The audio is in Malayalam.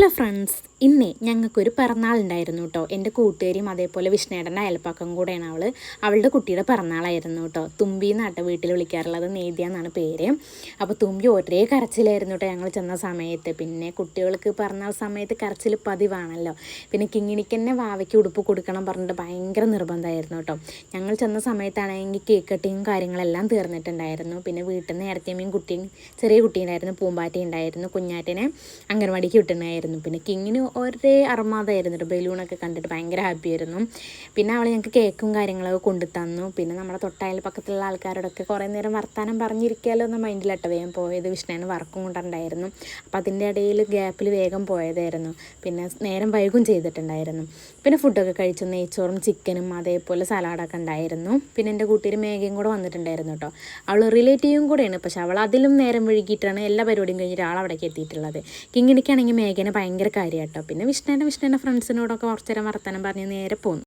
ഹലോ ഫ്രണ്ട്സ്, ഇന്നേ ഞങ്ങൾക്കൊരു പിറന്നാളുണ്ടായിരുന്നു കേട്ടോ. എൻ്റെ കൂട്ടുകാരിയും അതേപോലെ വിഷ്ണേടൻ്റെ അയൽപ്പക്കം കൂടെയാണ് അവളുടെ കുട്ടിയുടെ പിറന്നാളായിരുന്നു കേട്ടോ. തുമ്പി എന്നാട്ടോ വീട്ടിൽ വിളിക്കാറുള്ളത്, നേദ്യ എന്നാണ് പേര്. അപ്പോൾ തുമ്പി ഒരേ കരച്ചിലായിരുന്നു കേട്ടോ ഞങ്ങൾ ചെന്ന സമയത്ത്. പിന്നെ കുട്ടികൾക്ക് പിറന്നാൾ സമയത്ത് കരച്ചിൽ പതിവാണല്ലോ. പിന്നെ കിങ്ങിണിക്ക് തന്നെ വാവയ്ക്ക് ഉടുപ്പ് കൊടുക്കണം പറഞ്ഞിട്ട് ഭയങ്കര നിർബന്ധമായിരുന്നു കേട്ടോ. ഞങ്ങൾ ചെന്ന സമയത്താണെങ്കിൽ കേക്ക് കട്ടിങ്ങും കാര്യങ്ങളെല്ലാം തീർന്നിട്ടുണ്ടായിരുന്നു. പിന്നെ വീട്ടിൽ നിന്ന് ഇടത്തിയമ്മയും കുട്ടിയും ചെറിയ കുട്ടിയുണ്ടായിരുന്നു, പൂമ്പാറ്റ ഉണ്ടായിരുന്നു, കുഞ്ഞാറ്റിനെ അംഗൻവാടിക്ക് വിട്ടിട്ടുണ്ടായിരുന്നു. പിന്നെ കിങ്ങിന് ഒരേ അർമാദമായിരുന്നു കേട്ടോ. ബലൂണൊക്കെ കണ്ടിട്ട് ഭയങ്കര ഹാപ്പി ആയിരുന്നു. പിന്നെ അവൾ ഞങ്ങൾക്ക് കേക്കും കാര്യങ്ങളൊക്കെ കൊണ്ടു തന്നു. പിന്നെ നമ്മുടെ തൊട്ടയൽ പക്കത്തുള്ള ആൾക്കാരോടൊക്കെ കുറേ നേരം വർത്താനം പറഞ്ഞിരിക്കാമല്ലോ എന്ന മൈൻഡിലട്ടോ വേഗം പോയത്. വിഷ്ണുവിന് വർക്കും കൊണ്ടുണ്ടായിരുന്നു. അപ്പോൾ അതിൻ്റെ ഇടയിൽ ഗ്യാപ്പിൽ വേഗം പോയതായിരുന്നു. പിന്നെ നേരം വൈകും ചെയ്തിട്ടുണ്ടായിരുന്നു. പിന്നെ ഫുഡൊക്കെ കഴിച്ചു, നെയ്ച്ചോറും ചിക്കനും അതേപോലെ സലാഡൊക്കെ ഉണ്ടായിരുന്നു. പിന്നെ എൻ്റെ കൂട്ടുകാരി മേഘയും കൂടെ വന്നിട്ടുണ്ടായിരുന്നു കേട്ടോ. അവൾ റിലേറ്റീവും കൂടെയാണ്, പക്ഷെ അവൾ അതിലും നേരം വൈകിട്ടാണ് എല്ലാ പരിപാടിയും കഴിഞ്ഞിട്ട് ആളവിടേക്ക് എത്തിയിട്ടുള്ളത്. കിങ്ങിണിക്കാണെങ്കിൽ മേഘനെ ഭയങ്കര കാര്യമാട്ടോ. പിന്നെ വിഷ്ണുവിൻ്റെ ഫ്രണ്ട്സിനോടൊക്കെ കുറച്ച് നേരം വർത്തമാനം പറഞ്ഞ് നേരെ പോന്നു.